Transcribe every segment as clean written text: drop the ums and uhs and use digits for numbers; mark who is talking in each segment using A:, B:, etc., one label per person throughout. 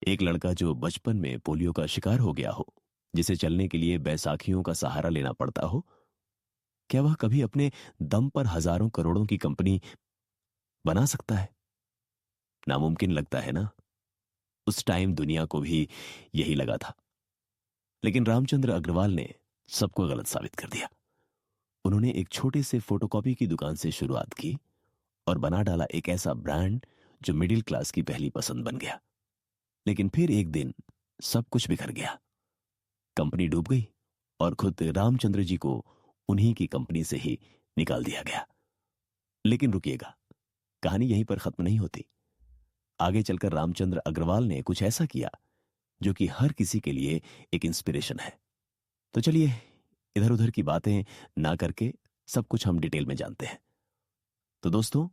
A: एक लड़का जो बचपन में पोलियो का शिकार हो गया हो, जिसे चलने के लिए बैसाखियों का सहारा लेना पड़ता हो, क्या वह कभी अपने दम पर हजारों करोड़ों की कंपनी बना सकता है? नामुमकिन लगता है ना। उस टाइम दुनिया को भी यही लगा था। लेकिन रामचंद्र अग्रवाल ने सबको गलत साबित कर दिया। उन्होंने एक छोटे से फोटोकॉपी की दुकान से शुरुआत की और बना डाला एक ऐसा ब्रांड जो मिडिल क्लास की पहली पसंद बन गया। लेकिन फिर एक दिन सब कुछ बिखर गया। कंपनी डूब गई और खुद रामचंद्र जी को उन्हीं की कंपनी से ही निकाल दिया गया। लेकिन रुकिएगा, कहानी यहीं पर खत्म नहीं होती। आगे चलकर रामचंद्र अग्रवाल ने कुछ ऐसा किया जो कि हर किसी के लिए एक इंस्पिरेशन है। तो चलिए, इधर उधर की बातें ना करके सब कुछ हम डिटेल में जानते हैं। तो दोस्तों,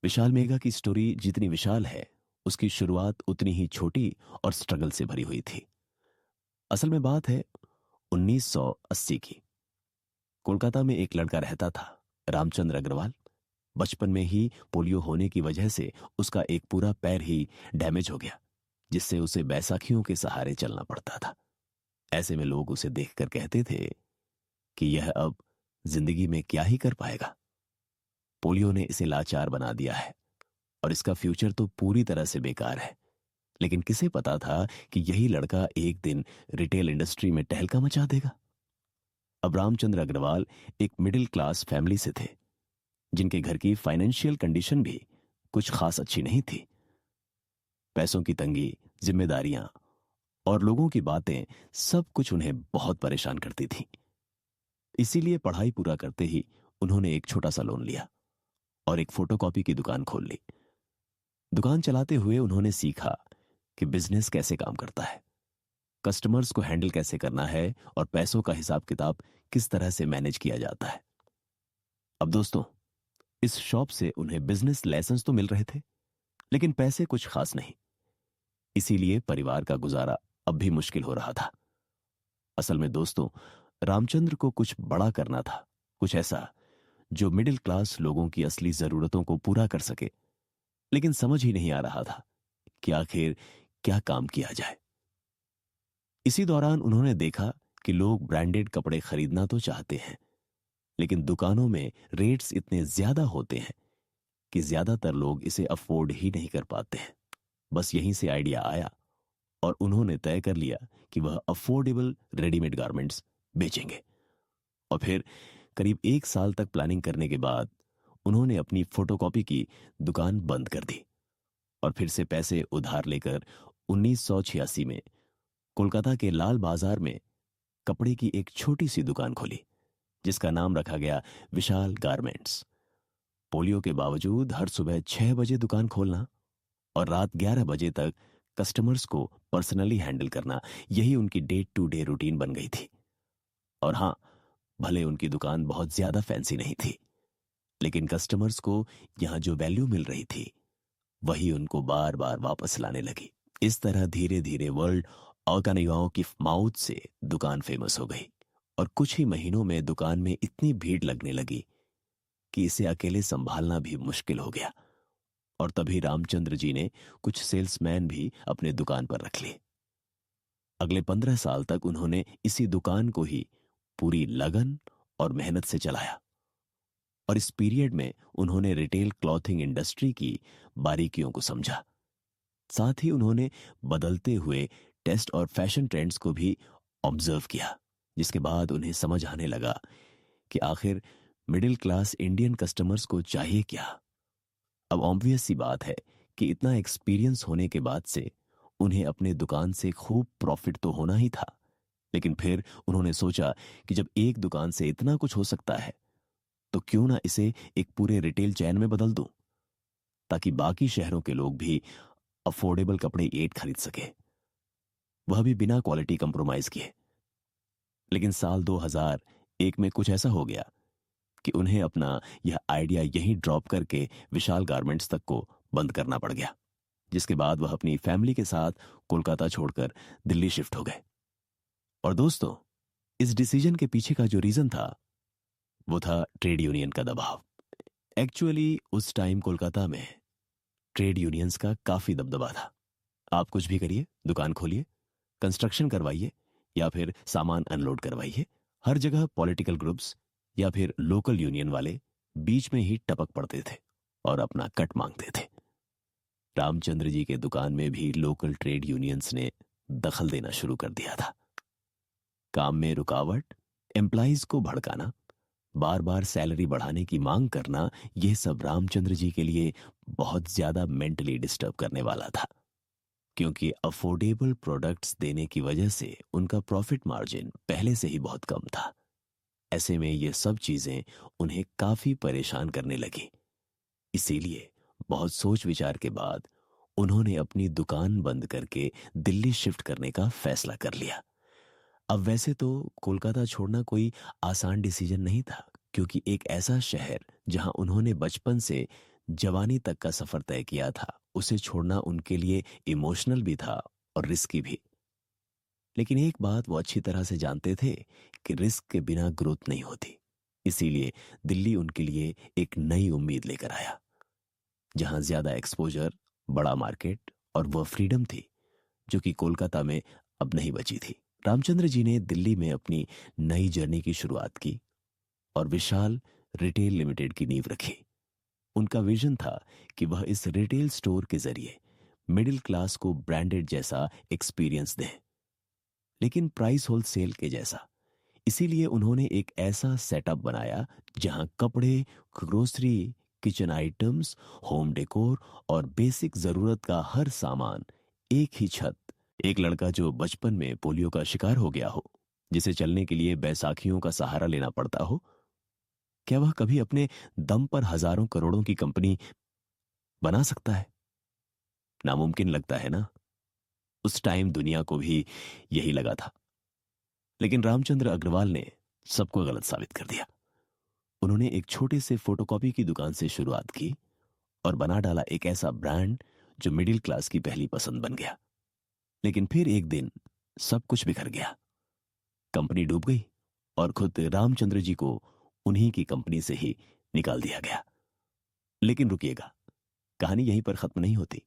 A: विशाल मेगा की स्टोरी जितनी विशाल है, उसकी शुरुआत उतनी ही छोटी और स्ट्रगल से भरी हुई थी। असल में बात है 1980 की। कोलकाता में एक लड़का रहता था, रामचंद्र अग्रवाल। बचपन में ही पोलियो होने की वजह से उसका एक पूरा पैर ही डैमेज हो गया, जिससे उसे बैसाखियों के सहारे चलना पड़ता था। ऐसे में लोग उसे देखकर कहते थे कि यह अब जिंदगी में क्या ही कर पाएगा। पोलियो ने इसे लाचार बना दिया है और इसका फ्यूचर तो पूरी तरह से बेकार है। लेकिन किसे पता था कि यही लड़का एक दिन रिटेल इंडस्ट्री में टहलका मचा देगा। अब रामचंद्र अग्रवाल एक मिडिल क्लास फैमिली से थे, जिनके घर की फाइनेंशियल कंडीशन भी कुछ खास अच्छी नहीं थी। पैसों की तंगी, जिम्मेदारियां और लोगों की बातें, सब कुछ उन्हें बहुत परेशान करती थी। इसीलिए पढ़ाई पूरा करते ही उन्होंने एक छोटा सा लोन लिया और एक फोटोकॉपी की दुकान खोल ली। दुकान चलाते हुए उन्होंने सीखा कि बिजनेस कैसे काम करता है, कस्टमर्स को हैंडल कैसे करना है और पैसों का हिसाब किताब किस तरह से मैनेज किया जाता है। अब दोस्तों, इस शॉप से उन्हें बिजनेस लाइसेंस तो मिल रहे थे, लेकिन पैसे कुछ खास नहीं। इसीलिए परिवार का गुजारा अब भी मुश्किल हो रहा था। असल में दोस्तों, रामचंद्र को कुछ बड़ा करना था, कुछ ऐसा जो मिडिल क्लास लोगों की असली जरूरतों को पूरा कर सके। लेकिन समझ ही नहीं आ रहा था कि आखिर क्या काम किया जाए। इसी दौरान उन्होंने देखा कि लोग ब्रांडेड कपड़े खरीदना तो चाहते हैं, लेकिन दुकानों में रेट्स इतने ज्यादा होते हैं कि ज्यादातर लोग इसे अफोर्ड ही नहीं कर पाते हैं। बस यहीं से आइडिया आया और उन्होंने तय कर लिया कि वह अफोर्डेबल रेडीमेड गारमेंट्स बेचेंगे। और फिर करीब 1 साल तक प्लानिंग करने के बाद उन्होंने अपनी फोटोकॉपी की दुकान बंद कर दी और फिर से पैसे उधार लेकर 1986 में कोलकाता के लाल बाजार में कपड़े की एक छोटी सी दुकान खोली, जिसका नाम रखा गया विशाल गारमेंट्स। पोलियो के बावजूद हर सुबह 6 बजे दुकान खोलना और रात 11 बजे तक कस्टमर्स को पर्सनली हैंडल करना, यही उनकी डे टू डे रूटीन बन गई थी। और हां, भले उनकी दुकान बहुत ज्यादा फैंसी नहीं थी, लेकिन कस्टमर्स को यहां जो वैल्यू मिल रही थी, वही उनको बार बार वापस लाने लगी। इस तरह धीरे धीरे वर्ल्ड ऑर्गेनाइगाओं की माउथ से दुकान फेमस हो गई और कुछ ही महीनों में दुकान में इतनी भीड़ लगने लगी कि इसे अकेले संभालना भी मुश्किल हो गया। और तभी रामचंद्र जी ने कुछ सेल्समैन भी अपने दुकान पर रख लिए। अगले 15 साल तक उन्होंने इसी दुकान को ही पूरी लगन और मेहनत से चलाया। और इस पीरियड में उन्होंने रिटेल क्लॉथिंग इंडस्ट्री की बारीकियों को समझा। साथ ही उन्होंने बदलते हुए टेस्ट और फैशन ट्रेंड्स को भी ऑब्जर्व किया, जिसके बाद उन्हें समझ आने लगा कि आखिर मिडिल क्लास इंडियन कस्टमर्स को चाहिए क्या। अब ऑब्वियस सी बात है कि इतना एक्सपीरियंस होने के बाद से उन्हें अपने दुकान से खूब प्रॉफिट तो होना ही था। लेकिन फिर उन्होंने सोचा कि जब एक दुकान से इतना कुछ हो सकता है, तो क्यों ना इसे एक पूरे रिटेल चैन में बदल दूं, ताकि बाकी शहरों के लोग भी अफोर्डेबल कपड़े एट खरीद सके, वह भी बिना क्वालिटी कंप्रोमाइज किए। लेकिन साल 2001 में कुछ ऐसा हो गया कि उन्हें अपना यह आइडिया यहीं ड्रॉप करके विशाल गारमेंट्स तक को बंद करना पड़ गया, जिसके बाद वह अपनी फैमिली के साथ कोलकाता छोड़कर दिल्ली शिफ्ट हो गए। और दोस्तों, इस डिसीजन के पीछे का जो रीजन था, वो था ट्रेड यूनियन का दबाव। एक्चुअली उस टाइम कोलकाता में ट्रेड यूनियंस का काफी दबदबा था। आप कुछ भी करिए, दुकान खोलिए, कंस्ट्रक्शन करवाइए या फिर सामान अनलोड करवाइए, हर जगह पॉलिटिकल ग्रुप्स या फिर लोकल यूनियन वाले बीच में ही टपक पड़ते थे और अपना कट मांगते थे। रामचंद्र जी के दुकान में भी लोकल ट्रेड यूनियंस ने दखल देना शुरू कर दिया था। काम में रुकावट, एम्प्लॉइज को भड़काना, बार बार सैलरी बढ़ाने की मांग करना, यह सब रामचंद्र जी के लिए बहुत ज्यादा मेंटली डिस्टर्ब करने वाला था, क्योंकि अफोर्डेबल प्रोडक्ट्स देने की वजह से उनका प्रॉफिट मार्जिन पहले से ही बहुत कम था। ऐसे में ये सब चीजें उन्हें काफी परेशान करने लगी। इसीलिए बहुत सोच विचार के बाद उन्होंने अपनी दुकान बंद करके दिल्ली शिफ्ट करने का फैसला कर लिया। अब वैसे तो कोलकाता छोड़ना कोई आसान डिसीजन नहीं था, क्योंकि एक ऐसा शहर जहां उन्होंने बचपन से जवानी तक का सफर तय किया था, उसे छोड़ना उनके लिए इमोशनल भी था और रिस्की भी। लेकिन एक बात वो अच्छी तरह से जानते थे कि रिस्क के बिना ग्रोथ नहीं होती। इसीलिए दिल्ली उनके लिए एक नई उम्मीद लेकर आया, जहां ज्यादा एक्सपोजर, बड़ा मार्केट और वह फ्रीडम थी जो कि कोलकाता में अब नहीं बची थी। रामचंद्र जी ने दिल्ली में अपनी नई जर्नी की शुरुआत की और विशाल रिटेल लिमिटेड की नींव रखी। उनका विजन था कि वह इस रिटेल स्टोर के जरिए मिडिल क्लास को ब्रांडेड जैसा एक्सपीरियंस दें, लेकिन प्राइस होलसेल के जैसा। इसीलिए उन्होंने एक ऐसा सेटअप बनाया जहां कपड़े, grocery, kitchen items, home decor और बेसिक जरूरत का हर सामान एक ही छत। एक लड़का जो बचपन में पोलियो का शिकार हो गया हो, जिसे चलने के लिए बैसाखियों का सहारा लेना पड़ता हो, क्या वह कभी अपने दम पर हजारों करोड़ों की कंपनी बना सकता है? नामुमकिन लगता है ना? उस टाइम दुनिया को भी यही लगा था। लेकिन रामचंद्र अग्रवाल ने सबको गलत साबित कर दिया। उन्होंने एक छोटे से फोटोकॉपी की दुकान से शुरुआत की और बना डाला एक ऐसा ब्रांड जो मिडिल क्लास की पहली पसंद बन गया। लेकिन फिर एक दिन सब कुछ बिखर गया। कंपनी डूब गई और खुद रामचंद्र जी को उन्हीं की कंपनी से ही निकाल दिया गया। लेकिन रुकिएगा, कहानी यहीं पर खत्म नहीं होती।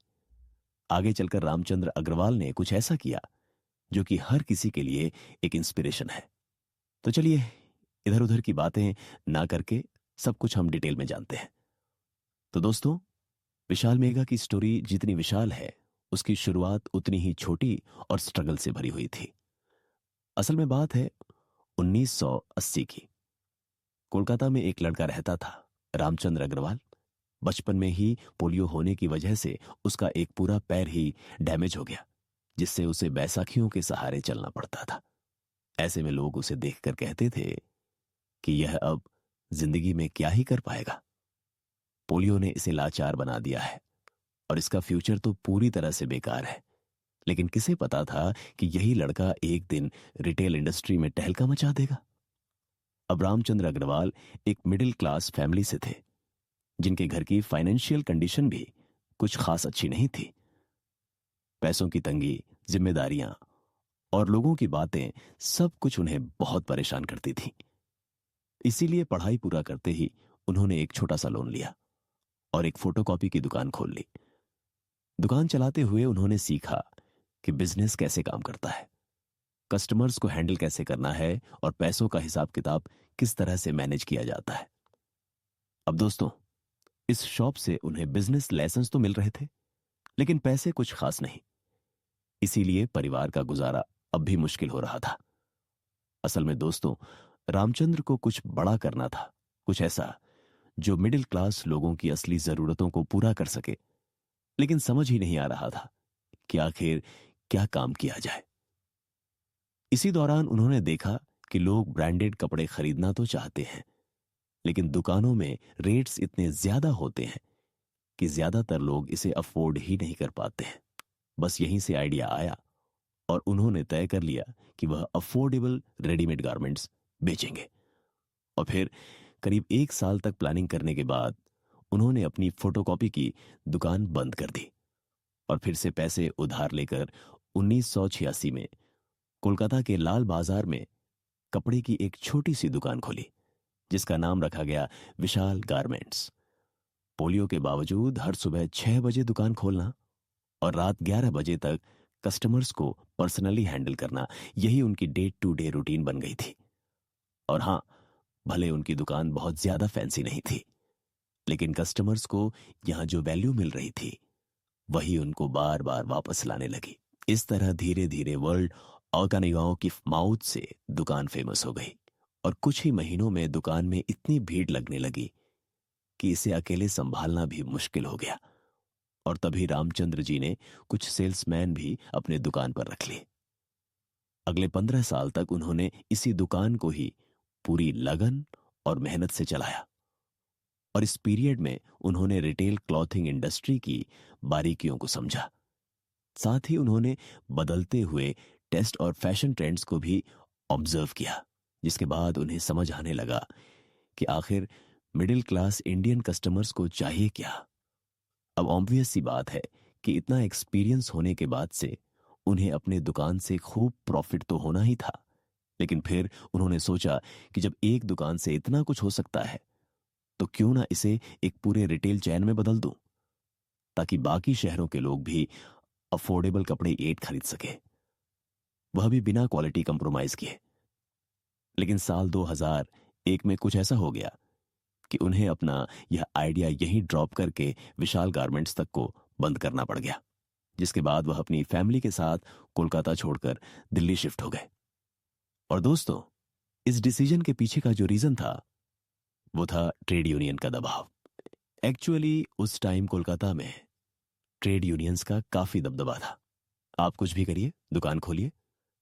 A: आगे चलकर रामचंद्र अग्रवाल ने कुछ ऐसा किया जो कि हर किसी के लिए एक इंस्पिरेशन है। तो चलिए इधर उधर की बातें ना करके सब कुछ हम डिटेल में जानते हैं। तो दोस्तों, विशाल मेगा की स्टोरी जितनी विशाल है, उसकी शुरुआत उतनी ही छोटी और स्ट्रगल से भरी हुई थी। असल में बात है 1980 की। कोलकाता में एक लड़का रहता था, रामचंद्र अग्रवाल। बचपन में ही पोलियो होने की वजह से उसका एक पूरा पैर ही डैमेज हो गया, जिससे उसे बैसाखियों के सहारे चलना पड़ता था। ऐसे में लोग उसे देखकर कहते थे कि यह अब जिंदगी में क्या ही कर पाएगा। पोलियो ने इसे लाचार बना दिया है और इसका फ्यूचर तो पूरी तरह से बेकार है। लेकिन किसे पता था कि यही लड़का एक दिन रिटेल इंडस्ट्री में टहलका मचा देगा। अब रामचंद्र अग्रवाल एक मिडिल क्लास फैमिली से थे, जिनके घर की फाइनेंशियल कंडीशन भी कुछ खास अच्छी नहीं थी। पैसों की तंगी, जिम्मेदारियां और लोगों की बातें, सब कुछ उन्हें बहुत परेशान करती थी। इसीलिए पढ़ाई पूरा करते ही उन्होंने एक छोटा सा लोन लिया और एक फोटोकॉपी की दुकान खोल ली। दुकान चलाते हुए उन्होंने सीखा कि बिजनेस कैसे काम करता है, कस्टमर्स को हैंडल कैसे करना है और पैसों का हिसाब किताब किस तरह से मैनेज किया जाता है। अब दोस्तों, इस शॉप से उन्हें बिजनेस लाइसेंस तो मिल रहे थे, लेकिन पैसे कुछ खास नहीं। इसीलिए परिवार का गुजारा अब भी मुश्किल हो रहा था। असल में दोस्तों, रामचंद्र को कुछ बड़ा करना था, कुछ ऐसा जो मिडिल क्लास लोगों की असली जरूरतों को पूरा कर सके। लेकिन समझ ही नहीं आ रहा था कि आखिर क्या काम किया जाए। इसी दौरान उन्होंने देखा कि लोग ब्रांडेड कपड़े खरीदना तो चाहते हैं, लेकिन दुकानों में रेट्स इतने ज्यादा होते हैं कि ज्यादातर लोग इसे अफोर्ड ही नहीं कर पाते हैं। बस यहीं से आइडिया आया और उन्होंने तय कर लिया कि वह अफोर्डेबल रेडीमेड गारमेंट्स बेचेंगे। और फिर करीब 1 साल तक प्लानिंग करने के बाद उन्होंने अपनी फोटोकॉपी की दुकान बंद कर दी और फिर से पैसे उधार लेकर 1986 में कोलकाता के लाल बाजार में कपड़े की एक छोटी सी दुकान खोली, जिसका नाम रखा गया विशाल गारमेंट्स। पोलियो के बावजूद हर सुबह 6 बजे दुकान खोलना और रात 11 बजे तक कस्टमर्स को पर्सनली हैंडल करना, यही उनकी डे टू डे रूटीन बन गई थी। और हाँ, भले उनकी दुकान बहुत ज्यादा फैंसी नहीं थी, लेकिन कस्टमर्स को यहां जो वैल्यू मिल रही थी वही उनको बार बार वापस लाने लगी। इस तरह धीरे धीरे वर्ल्ड ऑर्गेनिगाओ की माउथ से दुकान फेमस हो गई और कुछ ही महीनों में दुकान में इतनी भीड़ लगने लगी कि इसे अकेले संभालना भी मुश्किल हो गया। और तभी रामचंद्र जी ने कुछ सेल्समैन भी अपने दुकान पर रख लिए। अगले 15 साल तक उन्होंने इसी दुकान को ही पूरी लगन और मेहनत से चलाया। और इस पीरियड में उन्होंने रिटेल क्लॉथिंग इंडस्ट्री की बारीकियों को समझा। साथ ही उन्होंने बदलते हुए टेस्ट और फैशन ट्रेंड्स को भी ऑब्जर्व किया, जिसके बाद उन्हें समझ आने लगा कि आखिर मिडिल क्लास इंडियन कस्टमर्स को चाहिए क्या। अब ऑब्वियस सी बात है कि इतना एक्सपीरियंस होने के बाद से उन्हें अपने दुकान से खूब प्रॉफिट तो होना ही था। लेकिन फिर उन्होंने सोचा कि जब एक दुकान से इतना कुछ हो सकता है तो क्यों ना इसे एक पूरे रिटेल चैन में बदल दूं, ताकि बाकी शहरों के लोग भी अफोर्डेबल कपड़े एट खरीद सके, वह भी बिना क्वालिटी कंप्रोमाइज किए। लेकिन साल 2001 में कुछ ऐसा हो गया कि उन्हें अपना यह आइडिया यहीं ड्रॉप करके विशाल गारमेंट्स तक को बंद करना पड़ गया, जिसके बाद वह अपनी फैमिली के साथ कोलकाता छोड़कर दिल्ली शिफ्ट हो गए। और दोस्तों, इस डिसीजन के पीछे का जो रीजन था वो था ट्रेड यूनियन का दबाव। एक्चुअली उस टाइम कोलकाता में ट्रेड यूनियंस का काफी दबदबा था। आप कुछ भी करिए, दुकान खोलिए,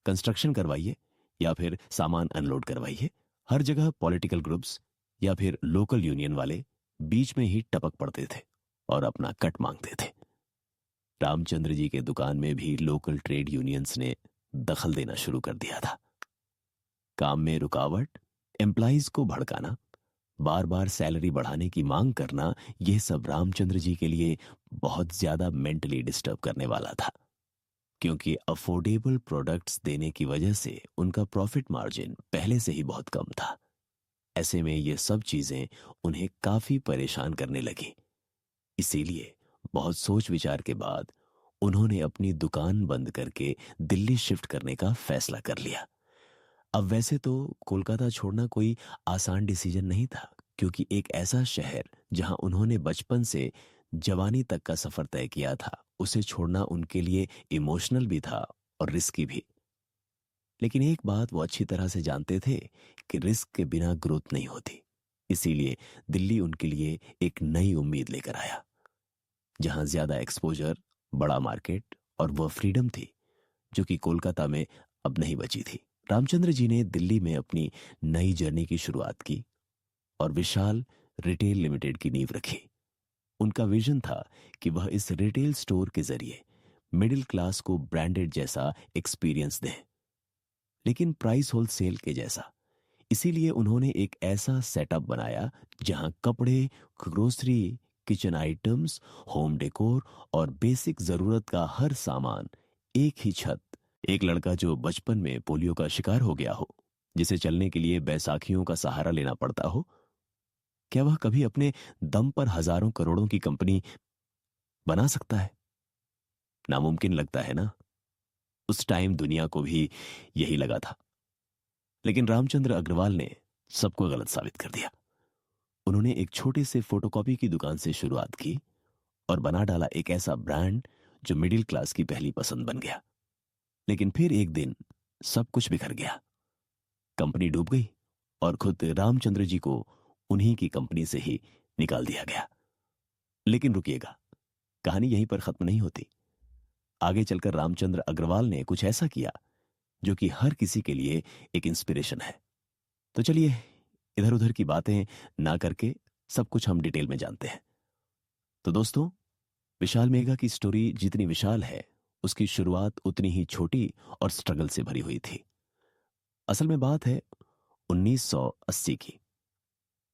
A: कंस्ट्रक्शन करवाइए या फिर सामान अनलोड करवाइए, हर जगह पॉलिटिकल ग्रुप्स या फिर लोकल यूनियन वाले बीच में ही टपक पड़ते थे और अपना कट मांगते थे। रामचंद्र जी के दुकान में भी लोकल ट्रेड यूनियंस ने दखल देना शुरू कर दिया था। काम में रुकावट, एम्प्लॉइज को भड़काना, बार बार सैलरी बढ़ाने की मांग करना, यह सब रामचंद्र जी के लिए बहुत ज्यादा मेंटली डिस्टर्ब करने वाला था, क्योंकि अफोर्डेबल प्रोडक्ट्स देने की वजह से उनका प्रॉफिट मार्जिन पहले से ही बहुत कम था। ऐसे में ये सब चीजें उन्हें काफी परेशान करने लगी। इसीलिए बहुत सोच विचार के बाद उन्होंने अपनी दुकान बंद करके दिल्ली शिफ्ट करने का फैसला कर लिया। अब वैसे तो कोलकाता छोड़ना कोई आसान डिसीजन नहीं था, क्योंकि एक ऐसा शहर जहां उन्होंने बचपन से जवानी तक का सफर तय किया था, उसे छोड़ना उनके लिए इमोशनल भी था और रिस्की भी। लेकिन एक बात वो अच्छी तरह से जानते थे कि रिस्क के बिना ग्रोथ नहीं होती। इसीलिए दिल्ली उनके लिए एक नई उम्मीद लेकर आया, जहां ज्यादा एक्सपोजर, बड़ा मार्केट और वह फ्रीडम थी जो कि कोलकाता में अब नहीं बची थी। रामचंद्र जी ने दिल्ली में अपनी नई जर्नी की शुरुआत की और विशाल रिटेल लिमिटेड की नींव रखी। उनका विजन था कि वह इस रिटेल स्टोर के जरिए मिडिल क्लास को ब्रांडेड जैसा एक्सपीरियंस दें, लेकिन प्राइस होलसेल के जैसा। इसीलिए उन्होंने एक ऐसा सेटअप बनाया जहां कपड़े, grocery, kitchen items, home decor और बेसिक जरूरत का हर सामान एक ही छत। एक लड़का जो बचपन में पोलियो का शिकार हो गया हो, जिसे चलने के लिए बैसाखियों का सहारा लेना पड़ता हो, क्या वह कभी अपने दम पर हजारों करोड़ों की कंपनी बना सकता है? नामुमकिन लगता है ना? उस टाइम दुनिया को भी यही लगा था। लेकिन रामचंद्र अग्रवाल ने सबको गलत साबित कर दिया। उन्होंने एक छोटे से फोटोकॉपी की दुकान से शुरुआत की और बना डाला एक ऐसा ब्रांड जो मिडिल क्लास की पहली पसंद बन गया। लेकिन फिर एक दिन सब कुछ बिखर गया। कंपनी डूब गई और खुद रामचंद्र जी को उन्हीं की कंपनी से ही निकाल दिया गया। लेकिन रुकिएगा, कहानी यहीं पर खत्म नहीं होती। आगे चलकर रामचंद्र अग्रवाल ने कुछ ऐसा किया जो कि हर किसी के लिए एक इंस्पिरेशन है। तो चलिए, इधर उधर की बातें ना करके सब कुछ हम डिटेल में जानते हैं। तो दोस्तों, विशाल मेगा की स्टोरी जितनी विशाल है, उसकी शुरुआत उतनी ही छोटी और स्ट्रगल से भरी हुई थी। असल में बात है 1980 की।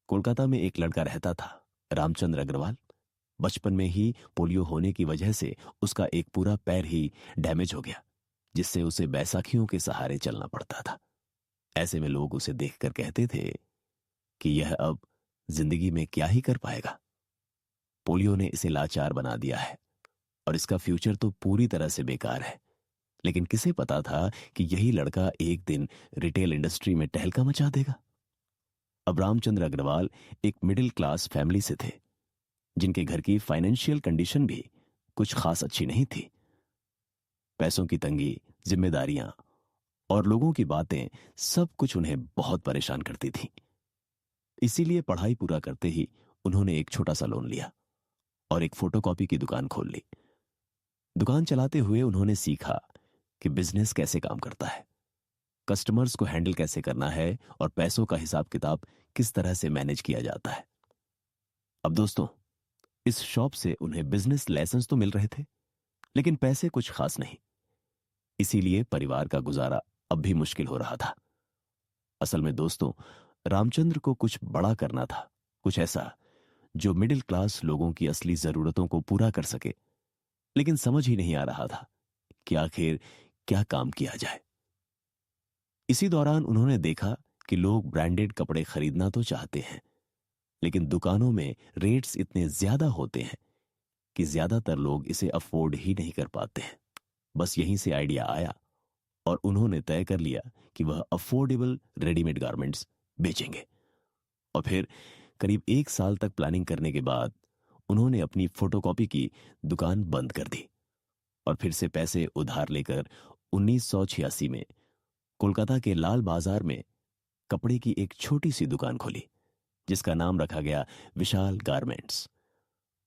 A: कोलकाता में एक लड़का रहता था, रामचंद्र अग्रवाल। बचपन में ही पोलियो होने की वजह से उसका एक पूरा पैर ही डैमेज हो गया, जिससे उसे बैसाखियों के सहारे चलना पड़ता था। ऐसे में लोग उसे देखकर कहते थे कि यह अब जिंदगी में क्या ही कर पाएगा, पोलियो ने इसे लाचार बना दिया है। और इसका फ्यूचर तो पूरी तरह से बेकार है। लेकिन किसे पता था कि यही लड़का एक दिन रिटेल इंडस्ट्री में टहलका मचा देगा। अब रामचंद्र अग्रवाल एक मिडिल क्लास फैमिली से थे, जिनके घर की फाइनेंशियल कंडीशन भी कुछ खास अच्छी नहीं थी। पैसों की तंगी, जिम्मेदारियां और लोगों की बातें, सब कुछ उन्हें बहुत परेशान करती थी। इसीलिए पढ़ाई पूरा करते ही उन्होंने एक छोटा सा लोन लिया और एक फोटोकॉपी की दुकान खोल ली। दुकान चलाते हुए उन्होंने सीखा कि बिजनेस कैसे काम करता है, कस्टमर्स को हैंडल कैसे करना है और पैसों का हिसाब किताब किस तरह से मैनेज किया जाता है। अब दोस्तों, इस शॉप से उन्हें बिजनेस लेसन्स तो मिल रहे थे, लेकिन पैसे कुछ खास नहीं। इसीलिए परिवार का गुजारा अब भी मुश्किल हो रहा था। असल में दोस्तों, रामचंद्र को कुछ बड़ा करना था, कुछ ऐसा जो मिडिल क्लास लोगों की असली जरूरतों को पूरा कर सके। लेकिन समझ ही नहीं आ रहा था कि आखिर क्या काम किया जाए। इसी दौरान उन्होंने देखा कि लोग ब्रांडेड कपड़े खरीदना तो चाहते हैं, लेकिन दुकानों में रेट्स इतने ज्यादा होते हैं कि ज्यादातर लोग इसे अफोर्ड ही नहीं कर पाते हैं। बस यहीं से आइडिया आया और उन्होंने तय कर लिया कि वह अफोर्डेबल रेडीमेड गारमेंट्स बेचेंगे। और फिर करीब 1 साल तक प्लानिंग करने के बाद उन्होंने अपनी फोटोकॉपी की दुकान बंद कर दी और फिर से पैसे उधार लेकर 1986 में कोलकाता के लाल बाजार में कपड़े की एक छोटी सी दुकान खोली, जिसका नाम रखा गया विशाल गारमेंट्स।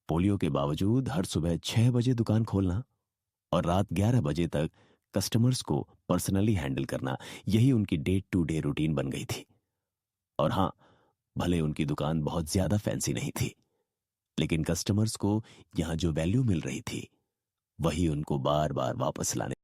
A: पोलियो के बावजूद हर सुबह 6 बजे दुकान खोलना और रात 11 बजे तक कस्टमर्स को पर्सनली हैंडल करना, यही उनकी डे टू डे रूटीन बन गई थी। और हां, भले उनकी दुकान बहुत ज्यादा फैंसी नहीं थी, लेकिन कस्टमर्स को यहां जो वैल्यू मिल रही थी वही उनको बार बार वापस लाने